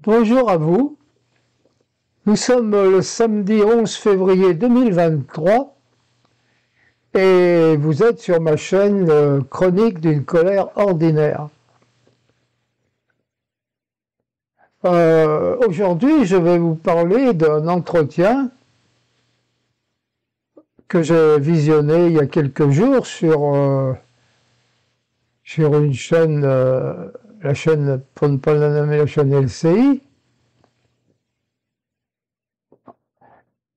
Bonjour à vous. Nous sommes le samedi 11 février 2023 et vous êtes sur ma chaîne Chronique d'une colère ordinaire. Aujourd'hui, je vais vous parler d'un entretien que j'ai visionné il y a quelques jours sur une chaîne, la chaîne, pour ne pas la nommer, la chaîne LCI,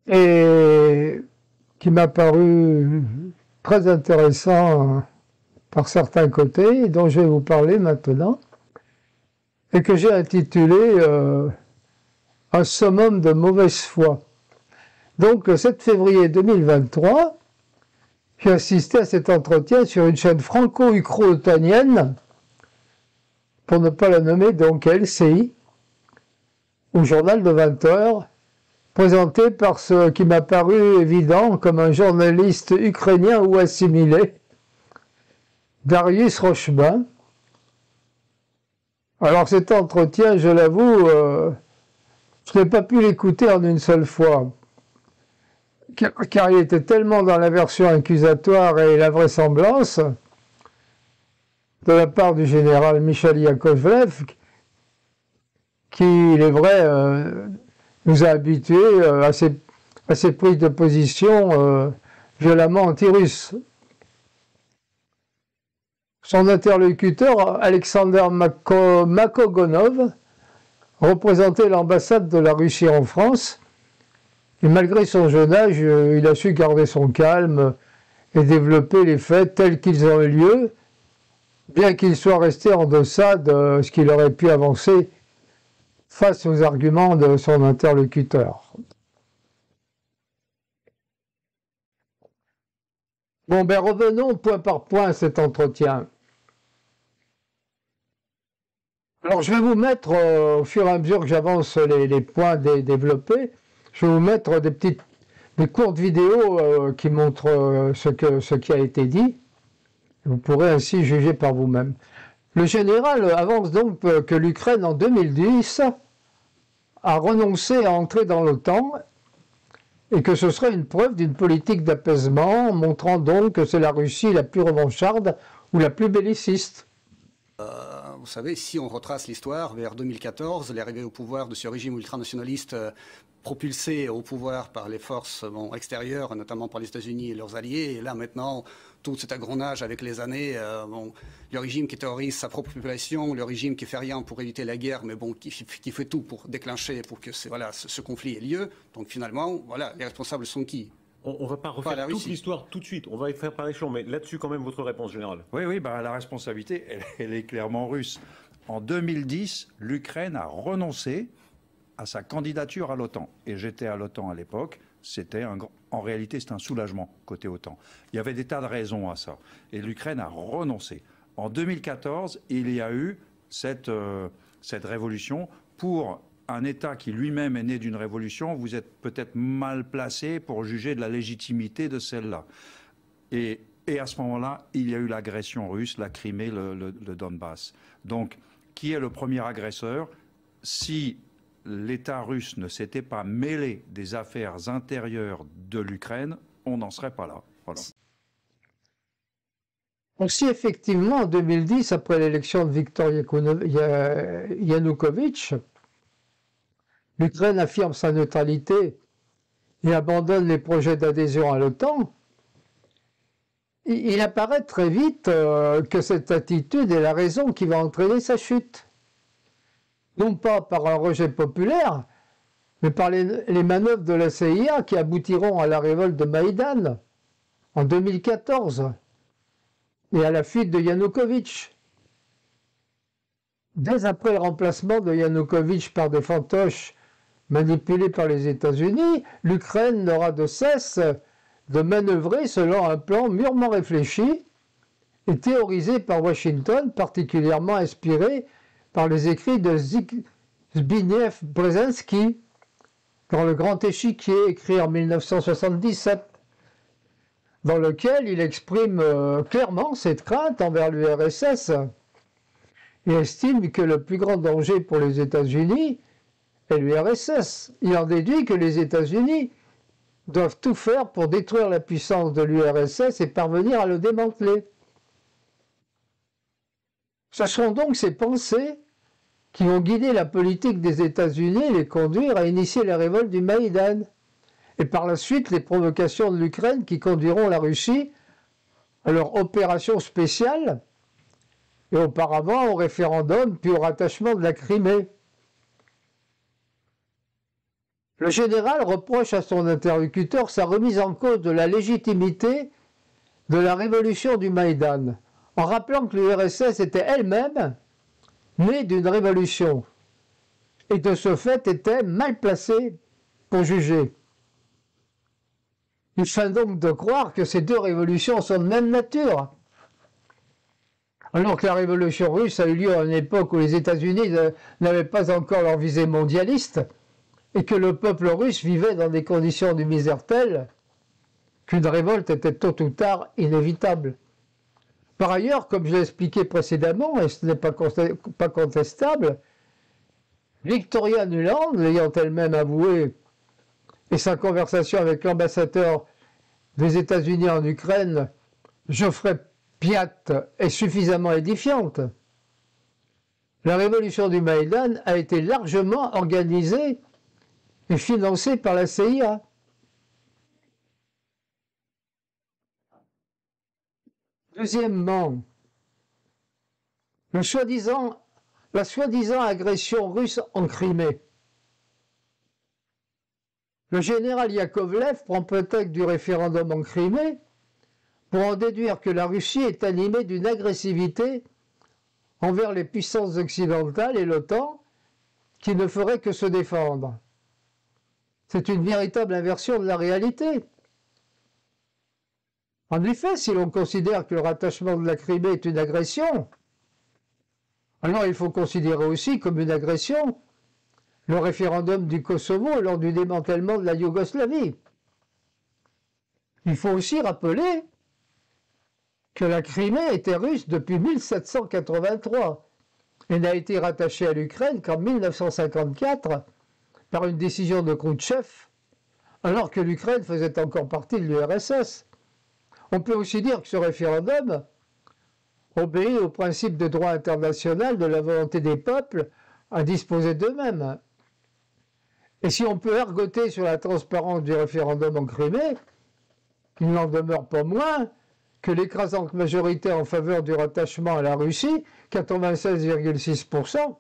et qui m'a paru très intéressant par certains côtés, et dont je vais vous parler maintenant, et que j'ai intitulé Un summum de mauvaise foi. Donc, le 7 février 2023, j'ai assisté à cet entretien sur une chaîne franco-ukro-otanienne, pour ne pas la nommer, donc LCI, au journal de 20 heures, présenté par ce qui m'a paru évident comme un journaliste ukrainien ou assimilé, Darius Rochebin. Alors cet entretien, je l'avoue, je n'ai pas pu l'écouter en une seule fois, car il était tellement dans la version accusatoire et la vraisemblance de la part du général Michel Yakovlev, qui, il est vrai, nous a habitués à ces prises de position violemment anti-russes. Son interlocuteur, Alexander Makogonov, représentait l'ambassade de la Russie en France, et malgré son jeune âge, il a su garder son calme et développer les faits tels qu'ils ont eu lieu, bien qu'il soit resté en deçà de ce qu'il aurait pu avancer face aux arguments de son interlocuteur. Bon, ben revenons point par point à cet entretien. Alors, je vais vous mettre, au fur et à mesure que j'avance les points développés, je vais vous mettre des courtes vidéos qui montrent ce qui a été dit. Vous pourrez ainsi juger par vous-même. Le général avance donc que l'Ukraine, en 2010, a renoncé à entrer dans l'OTAN et que ce serait une preuve d'une politique d'apaisement, montrant donc que c'est la Russie la plus revancharde ou la plus belliciste. Vous savez, si on retrace l'histoire, vers 2014, l'arrivée au pouvoir de ce régime ultranationaliste propulsé au pouvoir par les forces extérieures, notamment par les États-Unis et leurs alliés, et là maintenant, tout cet engrenage avec les années, le régime qui terrorise sa propre population, le régime qui fait rien pour éviter la guerre, mais bon, qui fait tout pour déclencher, pour que ce conflit ait lieu. Donc finalement, voilà, les responsables sont qui ? On ne va pas refaire toute l'histoire tout de suite, on va y faire par échelon, mais là-dessus quand même votre réponse générale. Oui, bah, la responsabilité, elle est clairement russe. En 2010, l'Ukraine a renoncé à sa candidature à l'OTAN. Et j'étais à l'OTAN à l'époque, en réalité c'est un soulagement côté OTAN. Il y avait des tas de raisons à ça. Et l'Ukraine a renoncé. En 2014, il y a eu cette révolution pour un État qui lui-même est né d'une révolution. Vous êtes peut-être mal placé pour juger de la légitimité de celle-là. Et à ce moment-là, il y a eu l'agression russe, la Crimée, le Donbass. Donc, qui est le premier agresseur? Si l'État russe ne s'était pas mêlé des affaires intérieures de l'Ukraine, on n'en serait pas là. Voilà. Donc si effectivement, en 2010, après l'élection de Viktor Yanukovych, l'Ukraine affirme sa neutralité et abandonne les projets d'adhésion à l'OTAN, il apparaît très vite que cette attitude est la raison qui va entraîner sa chute. Non pas par un rejet populaire, mais par les manœuvres de la CIA qui aboutiront à la révolte de Maïdan en 2014 et à la fuite de Yanukovych. Dès après le remplacement de Yanukovych par des fantoches manipulés par les États-Unis, l'Ukraine n'aura de cesse de manœuvrer selon un plan mûrement réfléchi et théorisé par Washington, particulièrement inspiré par les écrits de Zbigniew Brzezinski dans Le Grand Échiquier, écrit en 1977, dans lequel il exprime clairement cette crainte envers l'URSS et estime que le plus grand danger pour les États-Unis et l'URSS. Il en déduit que les États-Unis doivent tout faire pour détruire la puissance de l'URSS et parvenir à le démanteler. Ce seront donc ces pensées qui vont guider la politique des États-Unis et les conduire à initier la révolte du Maïdan. Et par la suite, les provocations de l'Ukraine qui conduiront la Russie à leur opération spéciale et auparavant au référendum puis au rattachement de la Crimée. Le général reproche à son interlocuteur sa remise en cause de la légitimité de la révolution du Maïdan, en rappelant que l'URSS était elle-même née d'une révolution et de ce fait était mal placée pour juger. Il feint donc de croire que ces deux révolutions sont de même nature. Alors que la révolution russe a eu lieu à une époque où les États-Unis n'avaient pas encore leur visée mondialiste et que le peuple russe vivait dans des conditions de misère telles qu'une révolte était tôt ou tard inévitable. Par ailleurs, comme je l'ai expliqué précédemment, et ce n'est pas contestable, Victoria Nuland, l'ayant elle-même avoué, et sa conversation avec l'ambassadeur des États-Unis en Ukraine, Geoffrey Piat, est suffisamment édifiante. La révolution du Maïdan a été largement organisée et financée par la CIA. Deuxièmement, la soi-disant agression russe en Crimée. Le général Yakovlev prend prétexte du référendum en Crimée pour en déduire que la Russie est animée d'une agressivité envers les puissances occidentales et l'OTAN qui ne ferait que se défendre. C'est une véritable inversion de la réalité. En effet, si l'on considère que le rattachement de la Crimée est une agression, alors il faut considérer aussi comme une agression le référendum du Kosovo lors du démantèlement de la Yougoslavie. Il faut aussi rappeler que la Crimée était russe depuis 1783 et n'a été rattachée à l'Ukraine qu'en 1954 par une décision de Khrouchtchev, alors que l'Ukraine faisait encore partie de l'URSS. On peut aussi dire que ce référendum obéit au principe de droit international de la volonté des peuples à disposer d'eux-mêmes. Et si on peut ergoter sur la transparence du référendum en Crimée, il n'en demeure pas moins que l'écrasante majorité en faveur du rattachement à la Russie, 96,6%,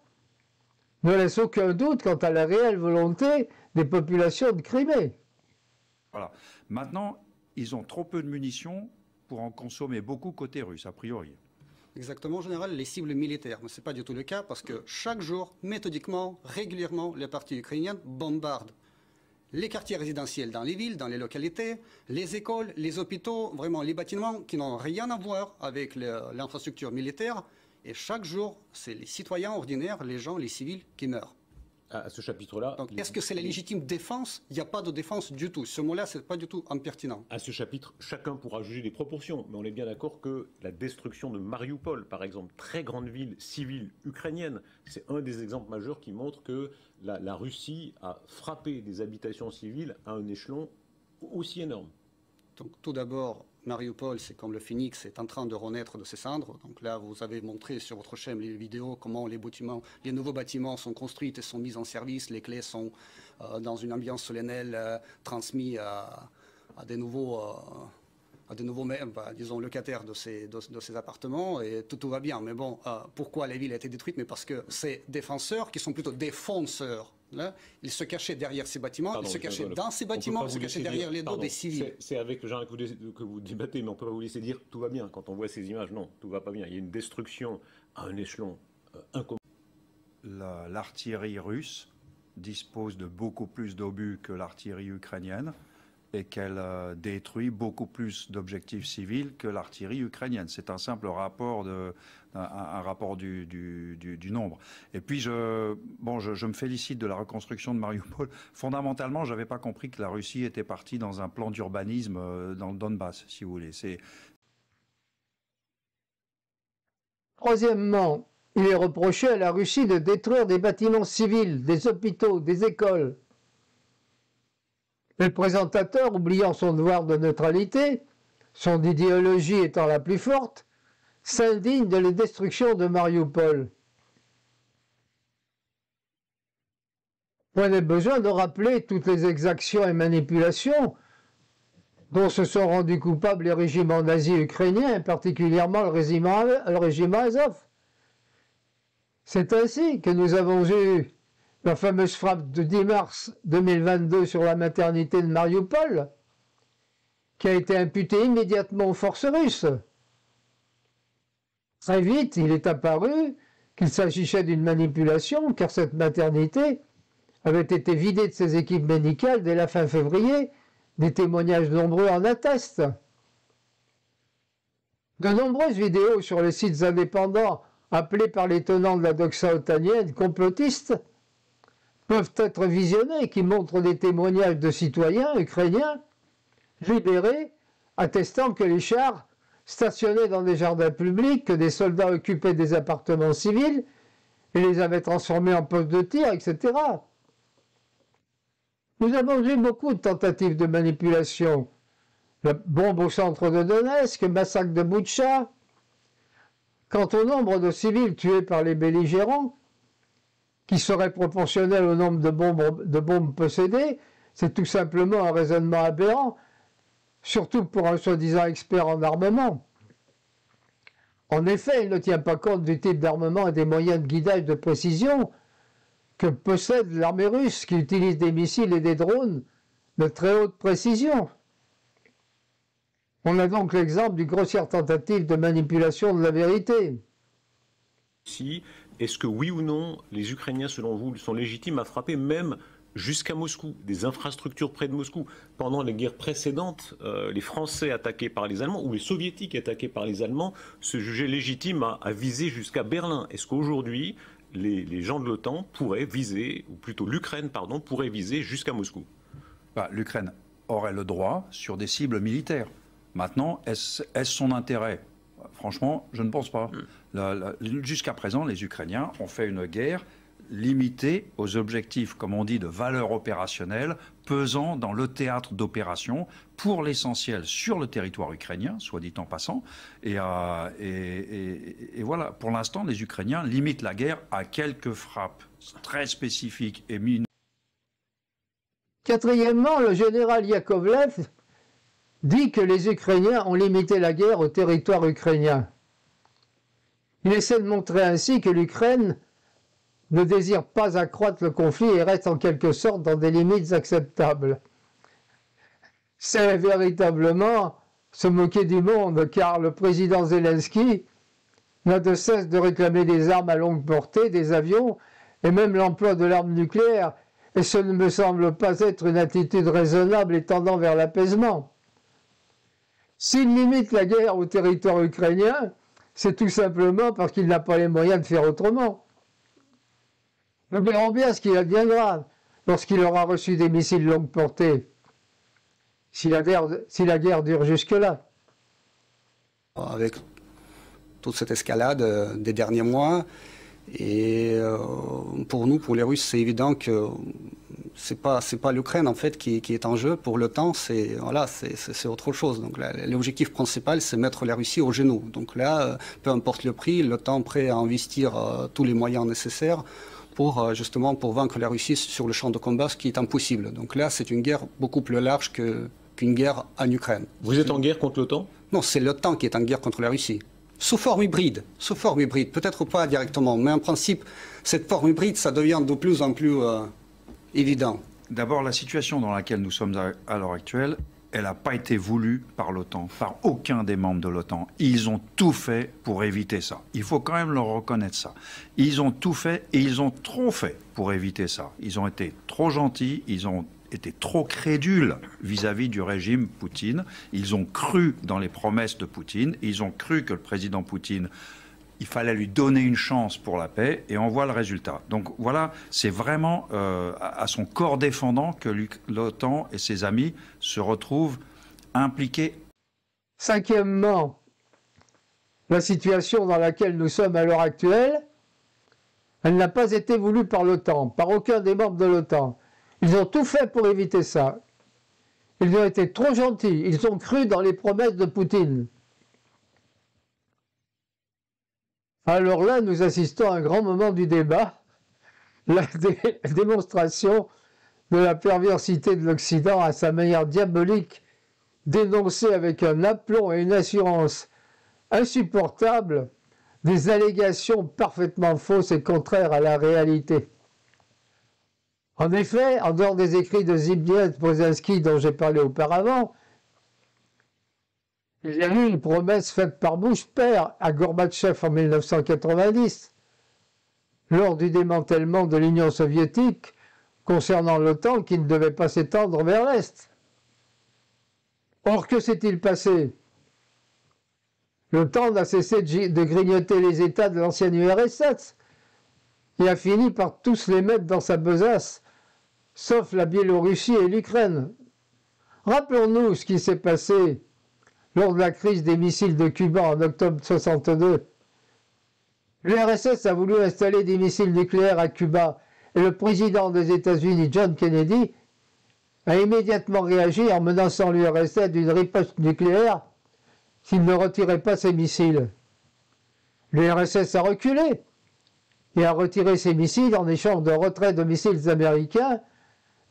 ne laisse aucun doute quant à la réelle volonté des populations de Crimée. Voilà. Maintenant, ils ont trop peu de munitions pour en consommer beaucoup côté russe, a priori. Exactement, en général, les cibles militaires. Mais ce n'est pas du tout le cas parce que chaque jour, méthodiquement, régulièrement, les partis ukrainiens bombardent les quartiers résidentiels dans les villes, dans les localités, les écoles, les hôpitaux, vraiment les bâtiments qui n'ont rien à voir avec l'infrastructure militaire. Et chaque jour, c'est les citoyens ordinaires, les gens, les civils qui meurent. À ce chapitre-là... Donc, est-ce que c'est la légitime défense? Il n'y a pas de défense du tout. Ce mot-là, ce n'est pas du tout impertinent. À ce chapitre, chacun pourra juger des proportions, mais on est bien d'accord que la destruction de Mariupol, par exemple, très grande ville civile ukrainienne, c'est un des exemples majeurs qui montre que la Russie a frappé des habitations civiles à un échelon aussi énorme. Donc, tout d'abord, Mariupol, c'est comme le phénix, est en train de renaître de ses cendres. Donc là, vous avez montré sur votre chaîne les vidéos comment les nouveaux bâtiments sont construits et sont mis en service. Les clés sont dans une ambiance solennelle transmises à des nouveaux disons, locataires de ces appartements, et tout va bien. Mais bon, pourquoi la ville a été détruite? Mais parce que ces défenseurs, qui sont plutôt défonceurs, là, ils se cachaient derrière ces bâtiments, ils se cachaient dans ces bâtiments, ils se cachaient derrière les dos des civils. C'est avec le genre que vous débattez, mais on ne peut pas vous laisser dire tout va bien. Quand on voit ces images, non, tout va pas bien. Il y a une destruction à un échelon incommensurable. L'artillerie russe dispose de beaucoup plus d'obus que l'artillerie ukrainienne, et qu'elle détruit beaucoup plus d'objectifs civils que l'artillerie ukrainienne. C'est un simple rapport, un rapport du nombre. Et puis, je me félicite de la reconstruction de Mariupol. Fondamentalement, je n'avais pas compris que la Russie était partie dans un plan d'urbanisme dans le Donbass, si vous voulez. Troisièmement, il est reproché à la Russie de détruire des bâtiments civils, des hôpitaux, des écoles. Mais le présentateur, oubliant son devoir de neutralité, son idéologie étant la plus forte, s'indigne de la destruction de Mariupol. On a besoin de rappeler toutes les exactions et manipulations dont se sont rendus coupables les régiments nazis ukrainiens, et particulièrement le régiment Azov. C'est ainsi que nous avons eu la fameuse frappe de 10 mars 2022 sur la maternité de Mariupol, qui a été imputée immédiatement aux forces russes. Très vite, il est apparu qu'il s'agissait d'une manipulation, car cette maternité avait été vidée de ses équipes médicales dès la fin février. Des témoignages nombreux en attestent. De nombreuses vidéos sur les sites indépendants appelés par les tenants de la doxa otanienne complotistes peuvent être visionnées, qui montrent des témoignages de citoyens ukrainiens libérés attestant que les chars stationnaient dans des jardins publics, que des soldats occupaient des appartements civils et les avaient transformés en postes de tir, etc. Nous avons eu beaucoup de tentatives de manipulation. La bombe au centre de Donetsk, le massacre de Boutcha. Quant au nombre de civils tués par les belligérants, qui serait proportionnel au nombre de bombes possédées, c'est tout simplement un raisonnement aberrant, surtout pour un soi-disant expert en armement. En effet, il ne tient pas compte du type d'armement et des moyens de guidage de précision que possède l'armée russe, qui utilise des missiles et des drones de très haute précision. On a donc l'exemple d'une grossière tentative de manipulation de la vérité. Si, est-ce que oui ou non, les Ukrainiens, selon vous, sont légitimes à frapper même jusqu'à Moscou, des infrastructures près de Moscou? Pendant les guerres précédentes, les Français attaqués par les Allemands, ou les Soviétiques attaqués par les Allemands, se jugeaient légitimes à viser jusqu'à Berlin. Est-ce qu'aujourd'hui, les gens de l'OTAN pourraient viser, ou plutôt l'Ukraine, pardon, pourrait viser jusqu'à Moscou? L'Ukraine aurait le droit sur des cibles militaires. Maintenant, est-ce son intérêt? Franchement, je ne pense pas. Jusqu'à présent, les Ukrainiens ont fait une guerre limitée aux objectifs, comme on dit, de valeur opérationnelle, pesant dans le théâtre d'opération, pour l'essentiel sur le territoire ukrainien, soit dit en passant. Et voilà, pour l'instant, les Ukrainiens limitent la guerre à quelques frappes très spécifiques et mineures. Quatrièmement, le général Yakovlev dit que les Ukrainiens ont limité la guerre au territoire ukrainien. Il essaie de montrer ainsi que l'Ukraine ne désire pas accroître le conflit et reste en quelque sorte dans des limites acceptables. C'est véritablement se moquer du monde, car le président Zelensky n'a de cesse de réclamer des armes à longue portée, des avions, et même l'emploi de l'arme nucléaire, et ce ne me semble pas être une attitude raisonnable et tendant vers l'apaisement. S'il limite la guerre au territoire ukrainien, c'est tout simplement parce qu'il n'a pas les moyens de faire autrement. Nous verrons bien ce qu'il adviendra lorsqu'il aura reçu des missiles longue portée, si la guerre dure jusque-là. Avec toute cette escalade des derniers mois, et pour nous, pour les Russes, c'est évident que c'est pas l'Ukraine en fait qui est en jeu. Pour l'OTAN, c'est autre chose. Donc l'objectif principal, c'est mettre la Russie au genou. Donc là, peu importe le prix, l'OTAN est prêt à investir tous les moyens nécessaires pour justement pour vaincre la Russie sur le champ de combat, ce qui est impossible. Donc là, c'est une guerre beaucoup plus large qu'une guerre en Ukraine. Vous êtes en guerre contre l'OTAN? Non, c'est l'OTAN qui est en guerre contre la Russie. Sous forme hybride, peut-être pas directement, mais en principe, cette forme hybride, ça devient de plus en plus évident. D'abord, la situation dans laquelle nous sommes à l'heure actuelle, elle n'a pas été voulue par l'OTAN, par aucun des membres de l'OTAN. Ils ont tout fait pour éviter ça. Il faut quand même leur reconnaître ça. Ils ont tout fait et ils ont trop fait pour éviter ça. Ils ont été trop gentils, ils ont été trop crédules vis-à-vis du régime Poutine. Ils ont cru dans les promesses de Poutine. Ils ont cru que le président Poutine, il fallait lui donner une chance pour la paix, et on voit le résultat. Donc voilà, c'est vraiment à son corps défendant que l'OTAN et ses amis se retrouvent impliqués. Cinquièmement, la situation dans laquelle nous sommes à l'heure actuelle Elle n'a pas été voulue par l'OTAN, par aucun des membres de l'OTAN. Ils ont tout fait pour éviter ça. Ils ont été trop gentils. Ils ont cru dans les promesses de Poutine. Alors là, nous assistons à un grand moment du débat, la démonstration de la perversité de l'Occident à sa manière diabolique, d'énoncer avec un aplomb et une assurance insupportable des allégations parfaitement fausses et contraires à la réalité. En effet, en dehors des écrits de Zbigniew Brzezinski dont j'ai parlé auparavant, il y a eu une promesse faite par Bush père à Gorbatchev en 1990, lors du démantèlement de l'Union soviétique, concernant l'OTAN qui ne devait pas s'étendre vers l'Est. Or, que s'est-il passé? L'OTAN n'a cessé de grignoter les États de l'ancienne URSS et a fini par tous les mettre dans sa besace, sauf la Biélorussie et l'Ukraine. Rappelons-nous ce qui s'est passé lors de la crise des missiles de Cuba en octobre 1962. L'URSS a voulu installer des missiles nucléaires à Cuba et le président des États-Unis, John Kennedy, a immédiatement réagi en menaçant l'URSS d'une riposte nucléaire s'il ne retirait pas ses missiles. L'URSS a reculé et a retiré ses missiles en échange de retrait de missiles américains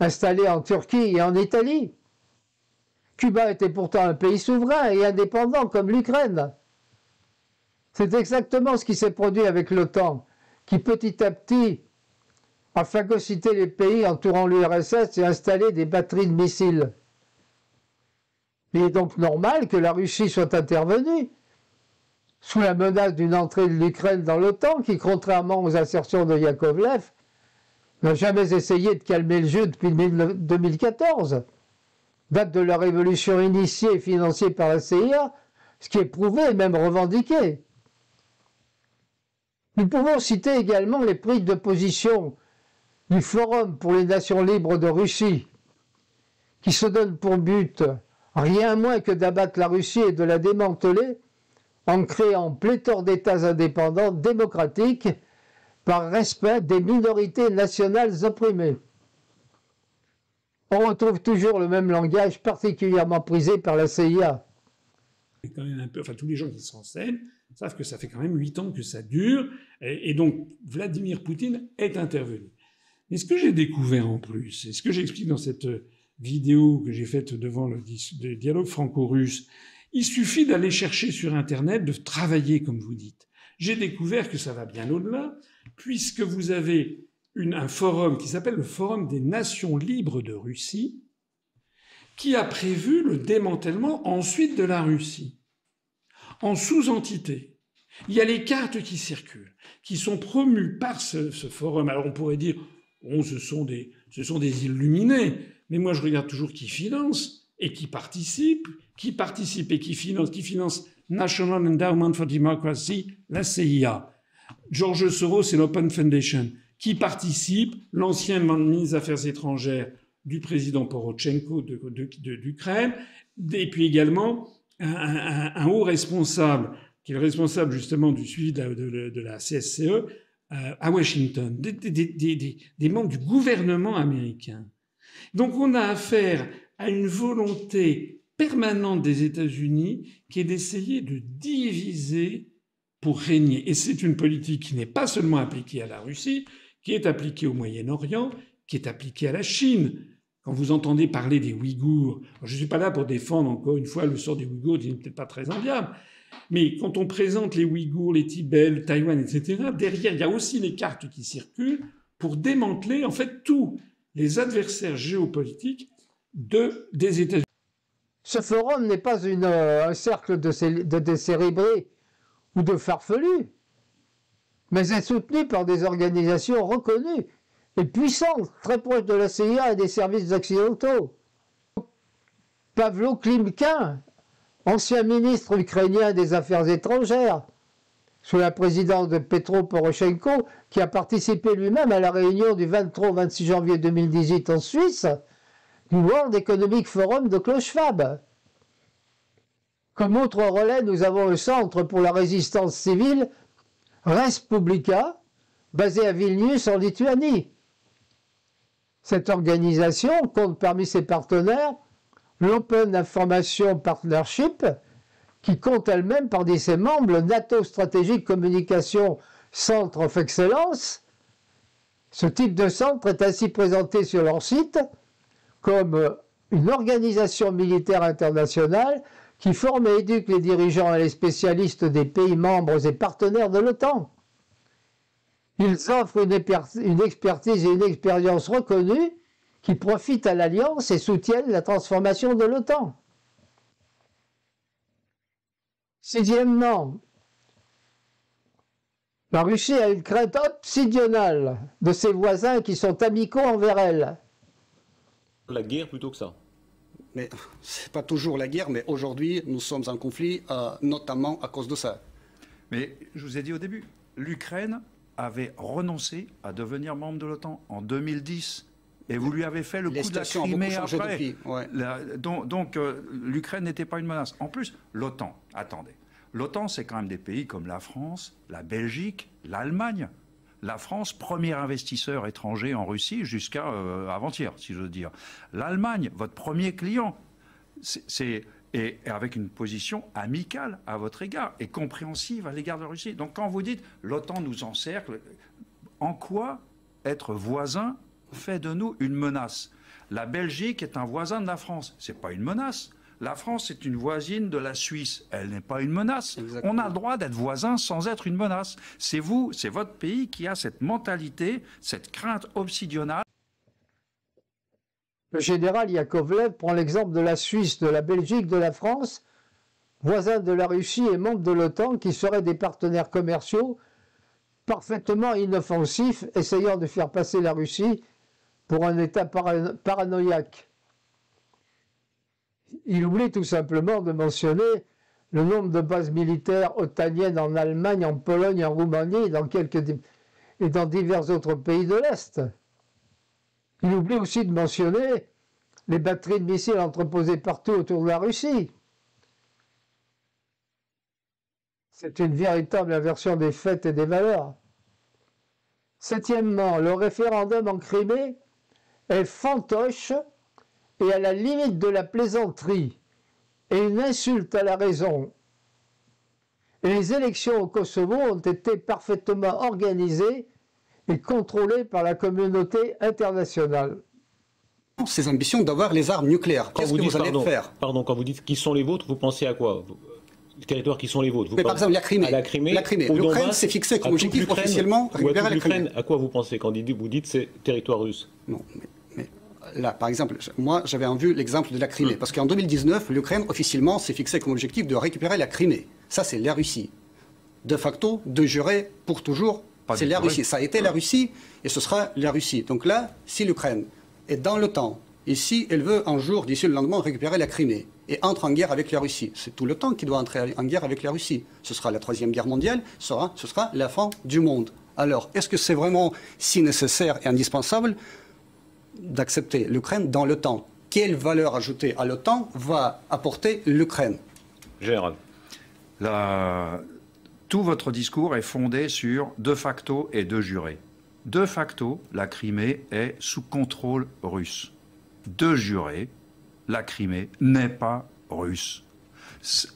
installés en Turquie et en Italie. Cuba était pourtant un pays souverain et indépendant comme l'Ukraine. C'est exactement ce qui s'est produit avec l'OTAN, qui petit à petit a phagocyté les pays entourant l'URSS et installé des batteries de missiles. Il est donc normal que la Russie soit intervenue, sous la menace d'une entrée de l'Ukraine dans l'OTAN, qui, contrairement aux assertions de Yakovlev, n'a jamais essayé de calmer le jeu depuis 2014, date de la révolution initiée et financée par la CIA, ce qui est prouvé et même revendiqué. Nous pouvons citer également les prises de position du Forum pour les Nations libres de Russie, qui se donne pour but rien moins que d'abattre la Russie et de la démanteler en créant pléthore d'États indépendants démocratiques par respect des minorités nationales opprimées. On retrouve toujours le même langage particulièrement prisé par la CIA. Quand même un peu, enfin, tous les gens qui se renseignent savent que ça fait quand même 8 ans que ça dure, et donc Vladimir Poutine est intervenu. Mais ce que j'ai découvert en plus, et ce que j'explique dans cette vidéo que j'ai faite devant le dialogue franco-russe, il suffit d'aller chercher sur Internet, de travailler comme vous dites. J'ai découvert que ça va bien au-delà, puisque vous avez un forum qui s'appelle le Forum des Nations libres de Russie, qui a prévu le démantèlement ensuite de la Russie, en sous-entité. Il y a les cartes qui circulent, qui sont promues par ce forum. Alors on pourrait dire, bon, ce sont des illuminés, mais moi je regarde toujours qui finance et qui participe et qui finance National Endowment for Democracy, la CIA. George Soros et l'Open Foundation, qui participe, l'ancien ministre des Affaires étrangères du président Porochenko d'Ukraine, et puis également un haut responsable, qui est le responsable justement du suivi de la CSCE à Washington, des membres du gouvernement américain. Donc on a affaire à une volonté permanente des États-Unis qui est d'essayer de diviser pour régner. Et c'est une politique qui n'est pas seulement appliquée à la Russie, qui est appliquée au Moyen-Orient, qui est appliquée à la Chine. Quand vous entendez parler des Ouïghours, je ne suis pas là pour défendre encore une fois le sort des Ouïghours, qui n'est peut-être pas très enviable, mais quand on présente les Ouïghours, les Tibets, le Taïwan, etc., derrière, il y a aussi les cartes qui circulent pour démanteler en fait tous les adversaires géopolitiques des États-Unis. Ce forum n'est pas un cercle de décérébrés ou de farfelus, mais est soutenu par des organisations reconnues et puissantes, très proches de la CIA et des services occidentaux. Pavlo Klimkin, ancien ministre ukrainien des Affaires étrangères, sous la présidence de Petro Poroshenko, qui a participé lui-même à la réunion du 23 au 26 janvier 2018 en Suisse, du World Economic Forum de Klaus Schwab. Comme autre relais, nous avons le Centre pour la résistance civile, Respublica, basée à Vilnius en Lituanie. Cette organisation compte parmi ses partenaires l'Open Information Partnership, qui compte elle-même parmi ses membres le NATO Strategic Communication Centre of Excellence. Ce type de centre est ainsi présenté sur leur site comme une organisation militaire internationale qui forme et éduque les dirigeants et les spécialistes des pays membres et partenaires de l'OTAN. Ils offrent une expertise et une expérience reconnues qui profitent à l'Alliance et soutiennent la transformation de l'OTAN. Sixièmement, la Russie a une crainte obsidionale de ses voisins qui sont amicaux envers elle. La guerre plutôt que ça. Mais c'est pas toujours la guerre, mais aujourd'hui, nous sommes en conflit, notamment à cause de ça. Mais je vous ai dit au début, l'Ukraine avait renoncé à devenir membre de l'OTAN en 2010. Et vous lui avez fait le coup de la Crimée après. Depuis, ouais. Donc l'Ukraine n'était pas une menace. En plus, l'OTAN, attendez. L'OTAN, c'est quand même des pays comme la France, la Belgique, l'Allemagne. La France, premier investisseur étranger en Russie jusqu'à avant-hier, si je veux dire. L'Allemagne, votre premier client. Et avec une position amicale à votre égard et compréhensive à l'égard de la Russie. Donc quand vous dites l'OTAN nous encercle, en quoi être voisin fait de nous une menace? La Belgique est un voisin de la France. Ce n'est pas une menace. La France est une voisine de la Suisse. Elle n'est pas une menace. Exactement. On a le droit d'être voisin sans être une menace. C'est vous, c'est votre pays qui a cette mentalité, cette crainte obsidionale. Le général Yakovlev prend l'exemple de la Suisse, de la Belgique, de la France, voisins de la Russie et membres de l'OTAN qui seraient des partenaires commerciaux parfaitement inoffensifs, essayant de faire passer la Russie pour un État paranoïaque. Il oublie tout simplement de mentionner le nombre de bases militaires otaniennes en Allemagne, en Pologne, en Roumanie et dans divers autres pays de l'Est. Il oublie aussi de mentionner les batteries de missiles entreposées partout autour de la Russie. C'est une véritable inversion des faits et des valeurs. Septièmement, le référendum en Crimée est fantoche et à la limite de la plaisanterie et une insulte à la raison. Et les élections au Kosovo ont été parfaitement organisées et contrôlées par la communauté internationale. Ces ambitions d'avoir les armes nucléaires, qu'est-ce que vous allez faire? Pardon, quand vous dites qui sont les vôtres, vous pensez à quoi? Les territoires qui sont les vôtres? Mais par exemple, la Crimée. La Crimée. L'Ukraine s'est fixée comme objectif officiellement récupérer la Crimée. À quoi vous pensez quand vous dites c'est territoire russe? Non, mais là, par exemple, moi j'avais en vue l'exemple de la Crimée, parce qu'en 2019, l'Ukraine officiellement s'est fixée comme objectif de récupérer la Crimée. Ça, c'est la Russie. De facto, de juré, pour toujours, c'est la Russie. Ça a été la Russie et ce sera la Russie. Donc là, si l'Ukraine est dans l'OTAN, et si elle veut un jour, d'ici le lendemain, récupérer la Crimée et entre en guerre avec la Russie, c'est tout le temps qui doit entrer en guerre avec la Russie. Ce sera la Troisième Guerre mondiale, ce sera la fin du monde. Alors, est-ce que c'est vraiment si nécessaire et indispensable d'accepter l'Ukraine dans l'OTAN? Quelle valeur ajoutée à l'OTAN va apporter l'Ukraine? Général. Tout votre discours est fondé sur de facto et de juré. De facto, la Crimée est sous contrôle russe. De juré, la Crimée n'est pas russe.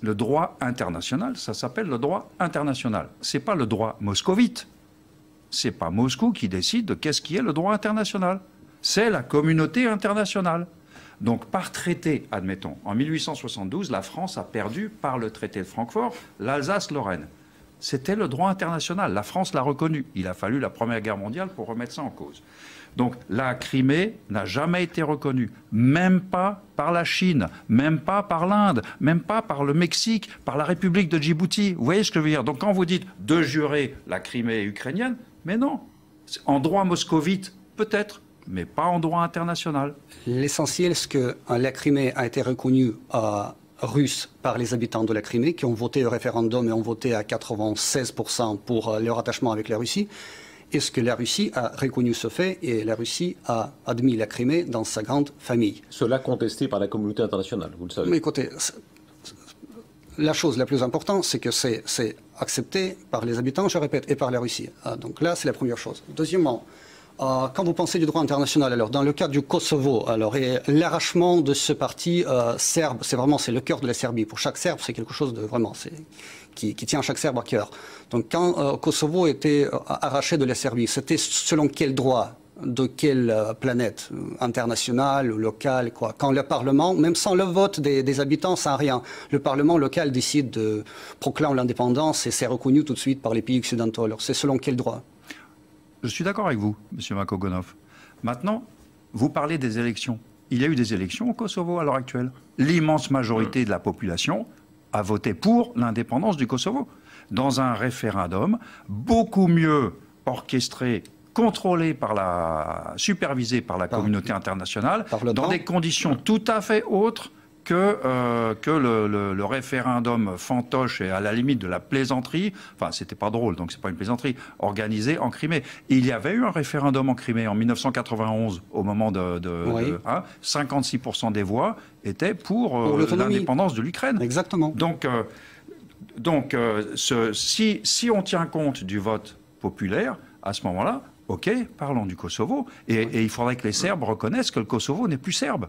Le droit international, ça s'appelle le droit international. Ce n'est pas le droit moscovite. Ce n'est pas Moscou qui décide de qu'est-ce qui est le droit international. C'est la communauté internationale. Donc par traité, admettons, en 1872, la France a perdu par le traité de Francfort l'Alsace-Lorraine. C'était le droit international. La France l'a reconnu. Il a fallu la Première Guerre mondiale pour remettre ça en cause. Donc la Crimée n'a jamais été reconnue, même pas par la Chine, même pas par l'Inde, même pas par le Mexique, par la République de Djibouti. Vous voyez ce que je veux dire? Donc quand vous dites de jurer la Crimée ukrainienne, mais non. En droit moscovite, peut-être, mais pas en droit international. L'essentiel, c'est que la Crimée a été reconnue russe par les habitants de la Crimée, qui ont voté au référendum et ont voté à 96% pour leur attachement avec la Russie. Est-ce que la Russie a reconnu ce fait et la Russie a admis la Crimée dans sa grande famille? Cela contesté par la communauté internationale, vous le savez. Mais écoutez, la chose la plus importante, c'est que c'est accepté par les habitants, je répète, et par la Russie. Donc là, c'est la première chose. Deuxièmement, quand vous pensez du droit international, alors dans le cas du Kosovo, alors l'arrachement de ce parti serbe, c'est le cœur de la Serbie. Pour chaque Serbe, c'est quelque chose de vraiment qui tient chaque Serbe à cœur. Donc quand Kosovo était arraché de la Serbie, c'était selon quel droit? De quelle planète internationale ou locale, quoi. Quand le Parlement, même sans le vote des habitants, sans rien, le Parlement local décide de proclamer l'indépendance et c'est reconnu tout de suite par les pays occidentaux. Alors c'est selon quel droit? Je suis d'accord avec vous, M. Makogonov. Maintenant, vous parlez des élections. Il y a eu des élections au Kosovo à l'heure actuelle. L'immense majorité de la population a voté pour l'indépendance du Kosovo. Dans un référendum beaucoup mieux orchestré, contrôlé supervisé par la communauté internationale, dans des conditions tout à fait autres que le référendum fantoche et à la limite de la plaisanterie, enfin c'était pas drôle, donc c'est pas une plaisanterie, organisé en Crimée. Il y avait eu un référendum en Crimée en 1991, au moment 56% des voix étaient pour l'indépendance de l'Ukraine. Exactement. Donc si on tient compte du vote populaire, à ce moment-là, ok, parlons du Kosovo. Et il faudrait que les Serbes reconnaissent que le Kosovo n'est plus serbe.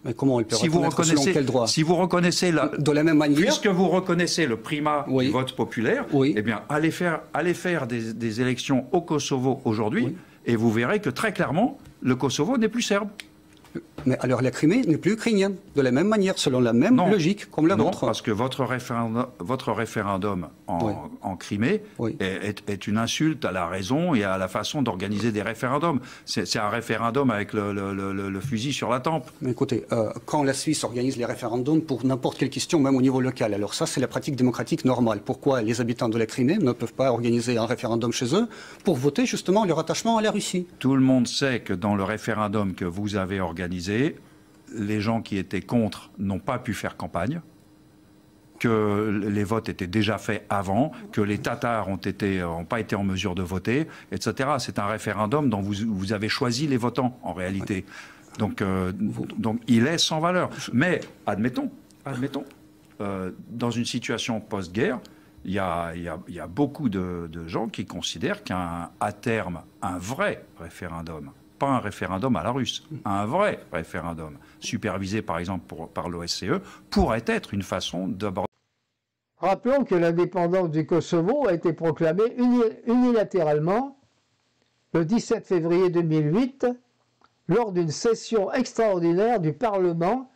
Mais comment il peut reconnaître selon quel droit? Si vous reconnaissez de la même manière, puisque vous reconnaissez le primat du vote populaire, eh bien, allez faire des élections au Kosovo aujourd'hui, et vous verrez que très clairement, le Kosovo n'est plus serbe. Mais alors la Crimée n'est plus ukrainienne, de la même manière, selon la même logique comme la vôtre. Non, parce que votre référendum en Crimée est une insulte à la raison et à la façon d'organiser des référendums. C'est un référendum avec le fusil sur la tempe. Mais écoutez, quand la Suisse organise les référendums pour n'importe quelle question, même au niveau local, alors ça c'est la pratique démocratique normale. Pourquoi les habitants de la Crimée ne peuvent pas organiser un référendum chez eux pour voter justement leur attachement à la Russie? Tout le monde sait que dans le référendum que vous avez organisé, les gens qui étaient contre n'ont pas pu faire campagne, que les votes étaient déjà faits avant, que les Tatars n'ont pas été en mesure de voter, etc. C'est un référendum dont vous avez choisi les votants, en réalité. Donc il est sans valeur. Mais admettons, dans une situation post-guerre, il y a beaucoup de gens qui considèrent qu'à terme, un vrai référendum, pas un référendum à la russe, un vrai référendum, supervisé par exemple par l'OSCE, pourrait être une façon d'aborder. Rappelons que l'indépendance du Kosovo a été proclamée unilatéralement le 17 février 2008 lors d'une session extraordinaire du Parlement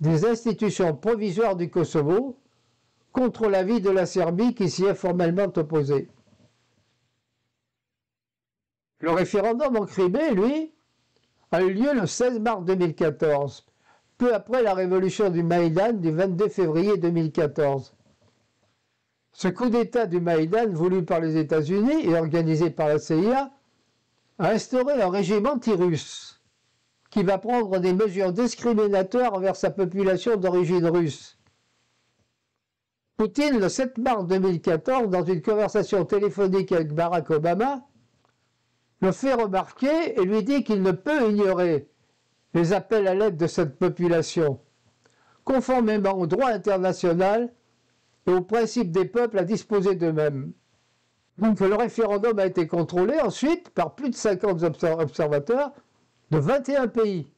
des institutions provisoires du Kosovo contre l'avis de la Serbie qui s'y est formellement opposée. Le référendum en Crimée, lui, a eu lieu le 16 mars 2014, peu après la révolution du Maïdan du 22 février 2014. Ce coup d'État du Maïdan, voulu par les États-Unis et organisé par la CIA, a instauré un régime anti-russe qui va prendre des mesures discriminatoires envers sa population d'origine russe. Poutine, le 7 mars 2014, dans une conversation téléphonique avec Barack Obama, le fait remarquer et lui dit qu'il ne peut ignorer les appels à l'aide de cette population, conformément au droit international et au principe des peuples à disposer d'eux-mêmes. Donc le référendum a été contrôlé ensuite par plus de 50 observateurs de 21 pays,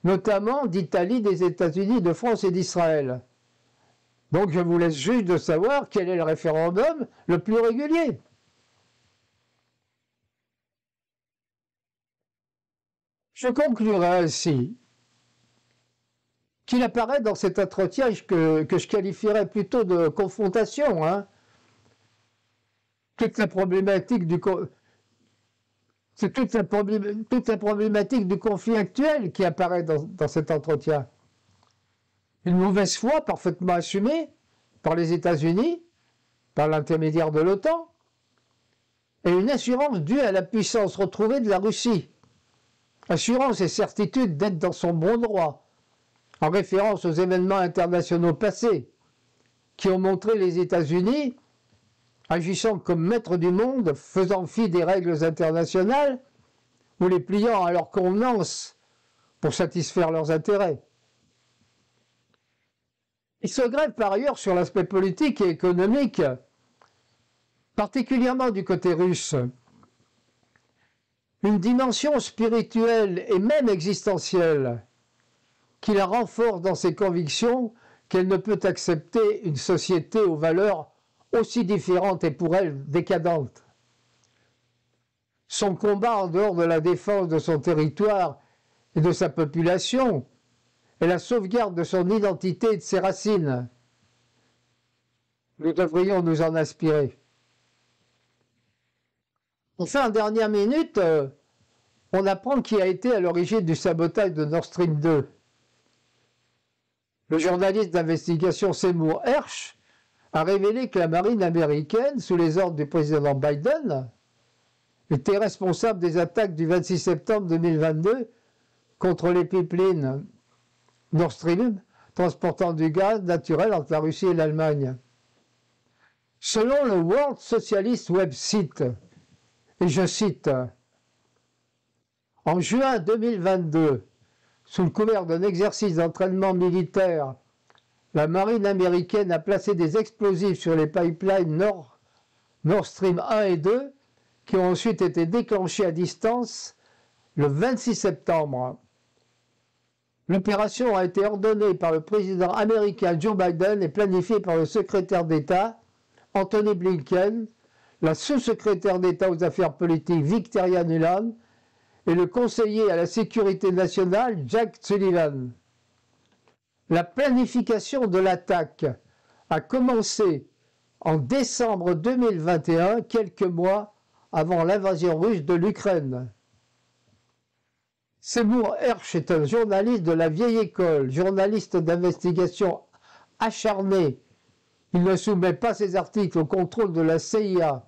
notamment d'Italie, des États-Unis, de France et d'Israël. Donc je vous laisse juge de savoir quel est le référendum le plus régulier. Je conclurai ainsi qu'il apparaît dans cet entretien que je qualifierais plutôt de confrontation, toute la problématique du conflit actuel qui apparaît dans cet entretien. Une mauvaise foi parfaitement assumée par les États-Unis, par l'intermédiaire de l'OTAN, et une assurance due à la puissance retrouvée de la Russie. Assurance et certitude d'être dans son bon droit, en référence aux événements internationaux passés, qui ont montré les États-Unis agissant comme maîtres du monde, faisant fi des règles internationales, ou les pliant à leur convenance pour satisfaire leurs intérêts. Il se grève par ailleurs sur l'aspect politique et économique, particulièrement du côté russe, une dimension spirituelle et même existentielle qui la renforce dans ses convictions qu'elle ne peut accepter une société aux valeurs aussi différentes et pour elle décadentes. Son combat en dehors de la défense de son territoire et de sa population et la sauvegarde de son identité et de ses racines. Nous devrions nous en inspirer. Enfin, en dernière minute, on apprend qui a été à l'origine du sabotage de Nord Stream 2. Le journaliste d'investigation Seymour Hersh a révélé que la marine américaine, sous les ordres du président Biden, était responsable des attaques du 26 septembre 2022 contre les pipelines Nord Stream, transportant du gaz naturel entre la Russie et l'Allemagne. Selon le World Socialist Website, et je cite, « En juin 2022, sous le couvert d'un exercice d'entraînement militaire, la marine américaine a placé des explosifs sur les pipelines Nord Stream 1 et 2 qui ont ensuite été déclenchés à distance le 26 septembre. L'opération a été ordonnée par le président américain Joe Biden et planifiée par le secrétaire d'État Anthony Blinken, la sous-secrétaire d'État aux affaires politiques Victoria Nuland et le conseiller à la sécurité nationale Jack Sullivan. La planification de l'attaque a commencé en décembre 2021, quelques mois avant l'invasion russe de l'Ukraine. Seymour Hersh est un journaliste de la vieille école, journaliste d'investigation acharné. Il ne soumet pas ses articles au contrôle de la CIA.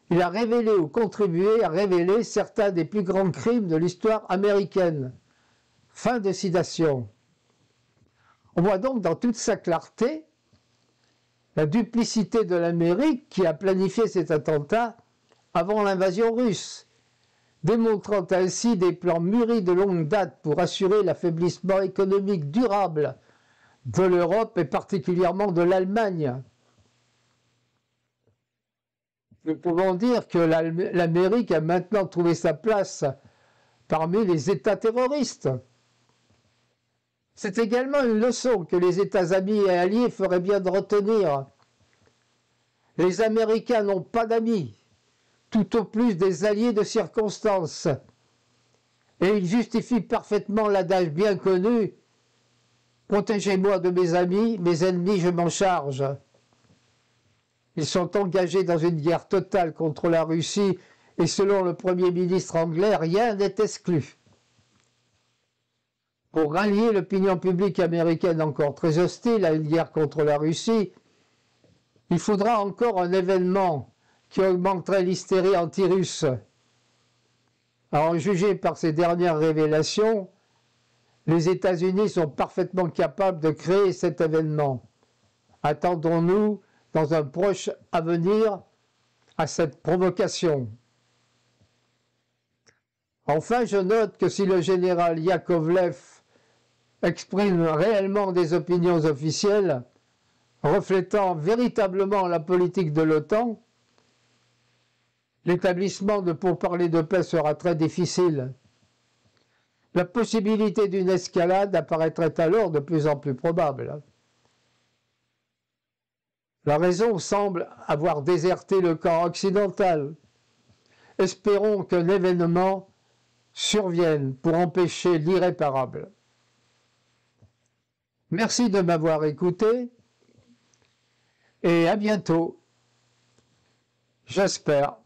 Il a révélé ou contribué à révéler certains des plus grands crimes de l'histoire américaine. Fin de citation. On voit donc dans toute sa clarté la duplicité de l'Amérique qui a planifié cet attentat avant l'invasion russe, démontrant ainsi des plans mûris de longue date pour assurer l'affaiblissement économique durable de l'Europe et particulièrement de l'Allemagne. Nous pouvons dire que l'Amérique a maintenant trouvé sa place parmi les États terroristes. C'est également une leçon que les États amis et alliés feraient bien de retenir. Les Américains n'ont pas d'amis, tout au plus des alliés de circonstance. Et ils justifient parfaitement l'adage bien connu « Protégez-moi de mes amis, mes ennemis, je m'en charge ». Ils sont engagés dans une guerre totale contre la Russie et selon le Premier ministre anglais, rien n'est exclu. Pour rallier l'opinion publique américaine encore très hostile à une guerre contre la Russie, il faudra encore un événement qui augmenterait l'hystérie anti-russe. À en juger par ces dernières révélations, les États-Unis sont parfaitement capables de créer cet événement. Attendons-nous dans un proche avenir à cette provocation. Enfin, je note que si le général Yakovlev exprime réellement des opinions officielles, reflétant véritablement la politique de l'OTAN, l'établissement de pourparlers de paix sera très difficile. La possibilité d'une escalade apparaîtrait alors de plus en plus probable. La raison semble avoir déserté le camp occidental. Espérons qu'un événement survienne pour empêcher l'irréparable. Merci de m'avoir écouté et à bientôt, j'espère.